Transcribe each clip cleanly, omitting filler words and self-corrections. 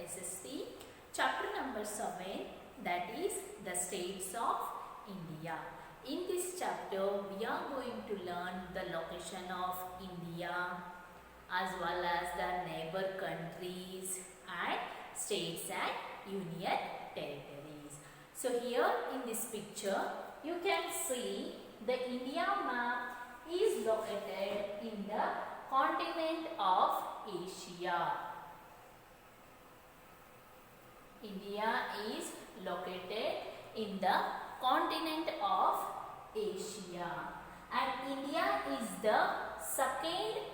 SST, chapter number 7, that is the states of India. In this chapter, we are going to learn the location of India as well as the neighbor countries and states and union territories. So here in this picture, you can see the India map is located in the continent of Asia. India is located in the continent of Asia, and India is the second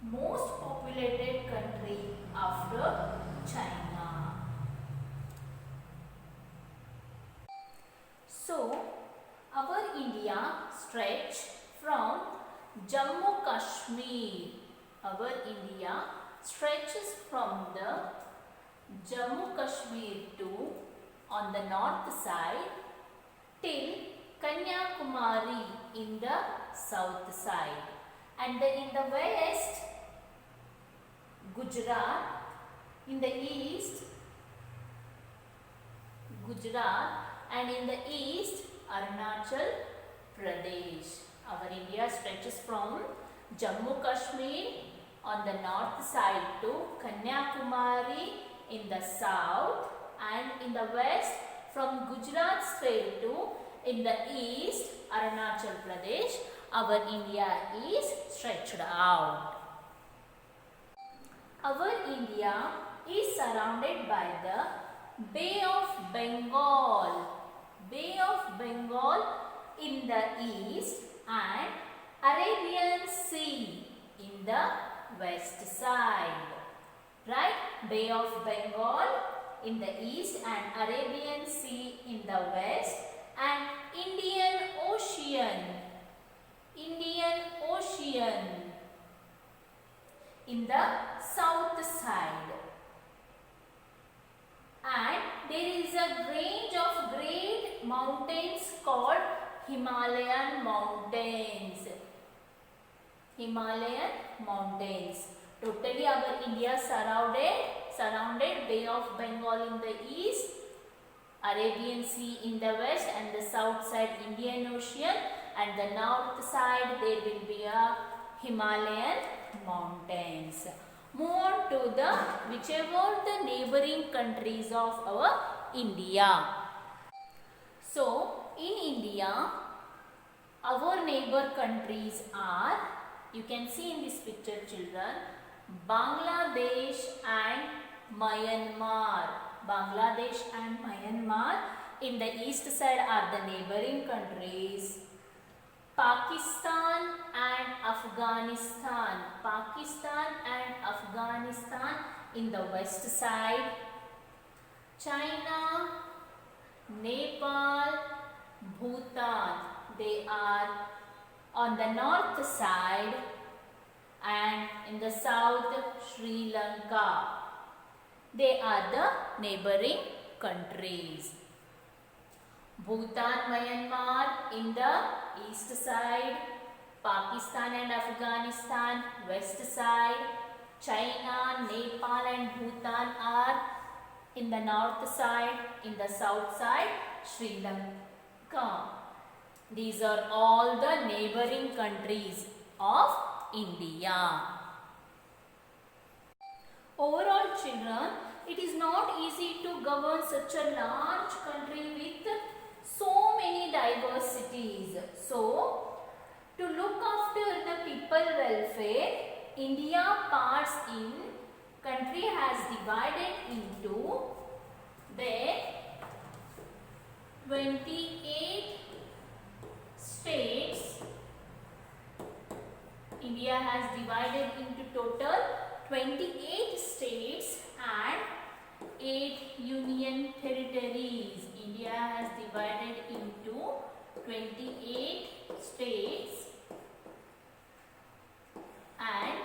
most populated country after China. So, our India stretch from Jammu Kashmir. Our India stretches from the Jammu Kashmir to on the north side till Kanyakumari in the south side, and in the west Gujarat, in the east Gujarat, and in the east Arunachal Pradesh. Our India stretches from Jammu Kashmir on the north side to Kanyakumari in the south, and in the west from Gujarat state to in the east Arunachal Pradesh. Our India is stretched out. Our India is surrounded by the Bay of Bengal. Bay of Bengal in the east and Arabian Sea in the west side. Right? Bay of Bengal in the east and Arabian Sea in the west, and Indian Ocean in the south side. And there is a range of great mountains called Himalayan mountains. Himalayan mountains. Totally our India surrounded Bay of Bengal in the east, Arabian Sea in the west, and the south side Indian Ocean, and the north side there will be a Himalayan mountains. Move on to the whichever the neighboring countries of our India. So in India, our neighbor countries are, you can see in this picture children, Bangladesh and Myanmar. Bangladesh and Myanmar in the east side are the neighboring countries. Pakistan and Afghanistan. Pakistan and Afghanistan in the west side. China, Nepal, Bhutan. They are on the north side, and in the south Sri Lanka. They are the neighboring countries. Bhutan, Myanmar in the east side, Pakistan and Afghanistan west side, China, Nepal and Bhutan are in the north side, in the south side Sri Lanka. These are all the neighboring countries of India. Overall children, it is not easy to govern such a large country with so many diversities. So, to look after the people welfare, India parts in country has divided into the 28 states. India has divided into total 28 states and 8 union territories. India has divided into 28 states and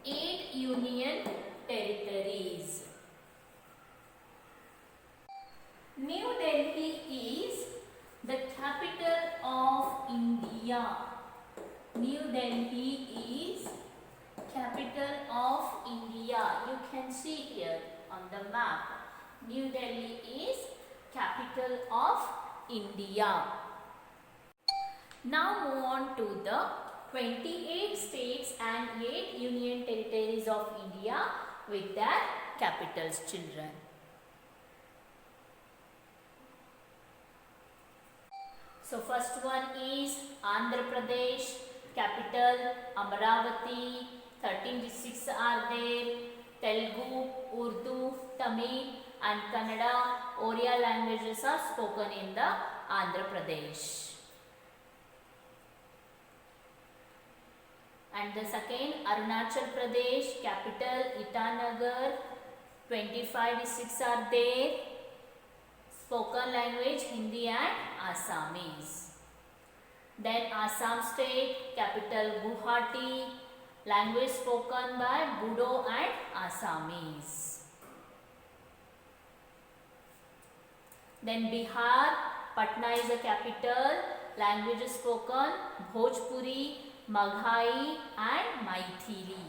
8 union territories. New Delhi is the capital of India. New Delhi is capital of India. see here on the map. New Delhi is capital of India. Now move on to the 28 states and 8 union territories of India with their capitals, children. So first one is Andhra Pradesh, capital Amaravati. 13 districts are there. Telugu, Urdu, Tamil and Kannada, Oriya languages are spoken in the Andhra Pradesh. And the second, Arunachal Pradesh, capital Itanagar. 25 districts are there. Spoken language Hindi and Assamese. Then Assam state, capital Guwahati. Language spoken by Bodo and Assamese. Then Bihar, Patna is the capital. Languages spoken Bhojpuri, Maghai and Maithili.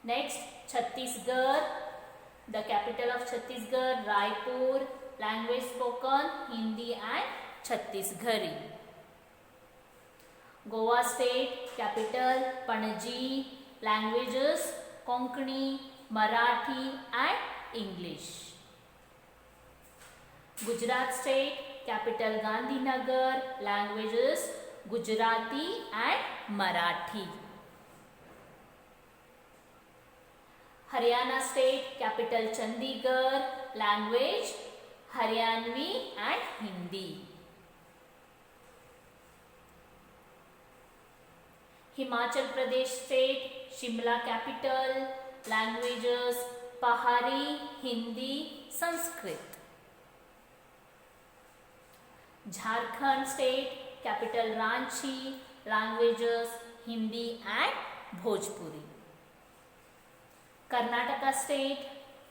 Next, Chhattisgarh, the capital of Chhattisgarh, Raipur. Language spoken Hindi and Chhattisgarhi. Goa state, capital Panaji. Languages Konkani, Marathi and English. Gujarat state, capital Gandhinagar. Languages Gujarati and Marathi. Haryana state, capital Chandigarh. Language Haryanvi and Hindi. Himachal Pradesh state, Shimla capital. Languages Pahari, Hindi, Sanskrit. Jharkhand state, capital Ranchi. Languages Hindi and Bhojpuri. Karnataka state,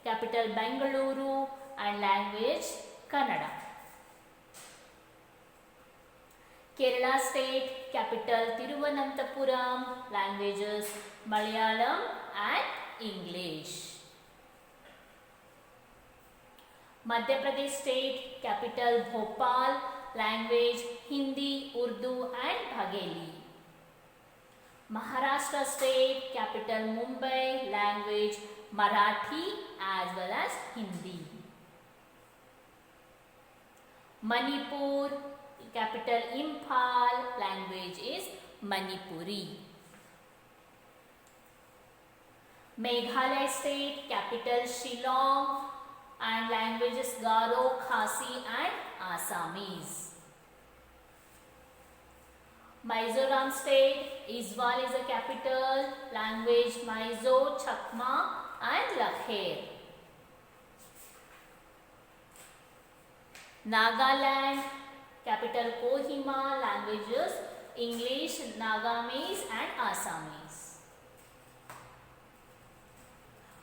capital Bengaluru and language Kannada. Kerala state, capital Thiruvananthapuram. Languages Malayalam and English. Madhya Pradesh state, capital Bhopal. Language Hindi, Urdu and Bagheli. Maharashtra state, capital Mumbai. Language Marathi as well as Hindi. Manipur, capital Imphal. Language is Manipuri. Meghalaya state, capital Shillong and languages Garo, Khasi and Assamese. Mizoram state, Iswal is the capital. Language Mizo, Chakma and Lakher. Nagaland, capital Kohima. Languages English, Nagamese and Assamese.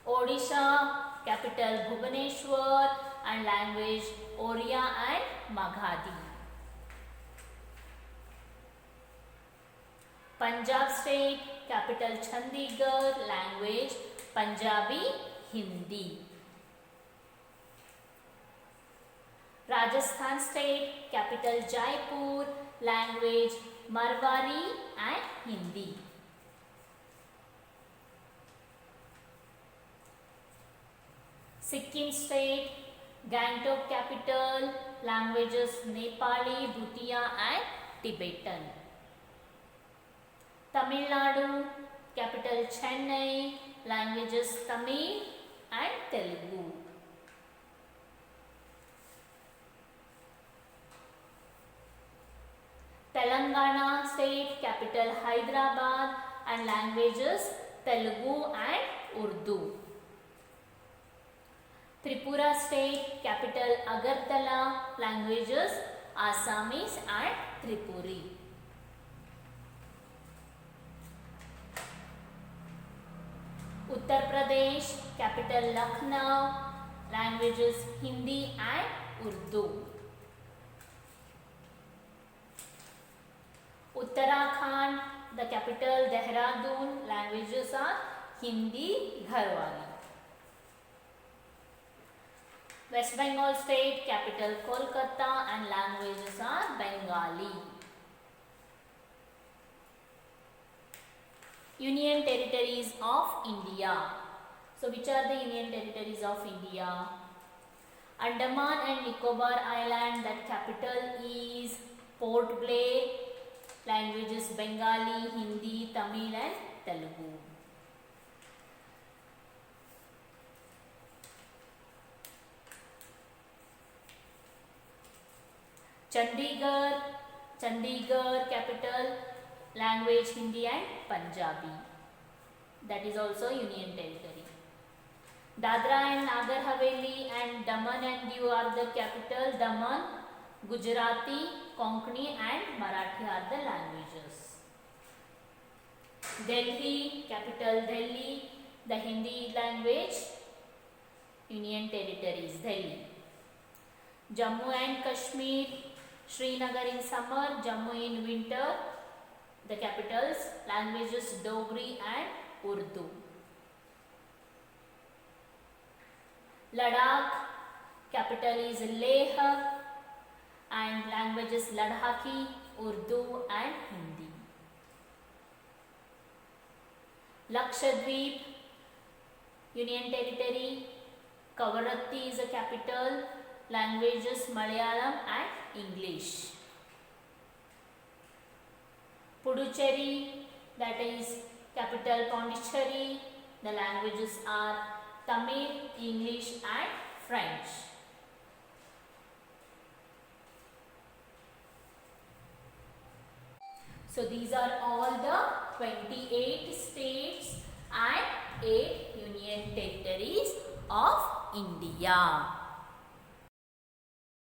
Odisha, capital Bhubaneswar and language Oriya and Maghadi. Punjab state, capital Chandigarh, language Punjabi, Hindi. Rajasthan state, capital Jaipur, language Marwari and Hindi. Sikkim state, Gangtok capital, languages Nepali, Bhutia and Tibetan. Tamil Nadu, capital Chennai, languages Tamil and Telugu. Telangana state, capital Hyderabad and languages Telugu and Urdu. Tripura state, capital Agartala, languages Assamese and Tripuri. Uttar Pradesh, capital Lucknow, languages Hindi and Urdu. Uttarakhand, the capital Dehradun, languages are Hindi Gharwali. West Bengal state, capital Kolkata, and languages are Bengali. Union territories of India. So which are the union territories of India? Andaman and Nicobar Island, that capital is Port Blair, languages Bengali, Hindi, Tamil and Telugu. Chandigarh capital, language Hindi and Punjabi. That is also union territory. Dadra and Nagar Haveli and Daman and Diu are the capital. Daman, Gujarati, Konkani and Marathi are the languages. Delhi, capital Delhi, the Hindi language, union territories, Delhi. Jammu and Kashmir, Srinagar in summer, Jammu in winter, the capitals, languages Dogri and Urdu. Ladakh, capital is Leh and languages Ladakhi, Urdu and Hindi. Lakshadweep, union territory, Kavaratti is a capital, languages Malayalam and English. Puducherry, that is capital Pondicherry, the languages are Tamil, English and French. So these are all the 28 states and 8 union territories of India.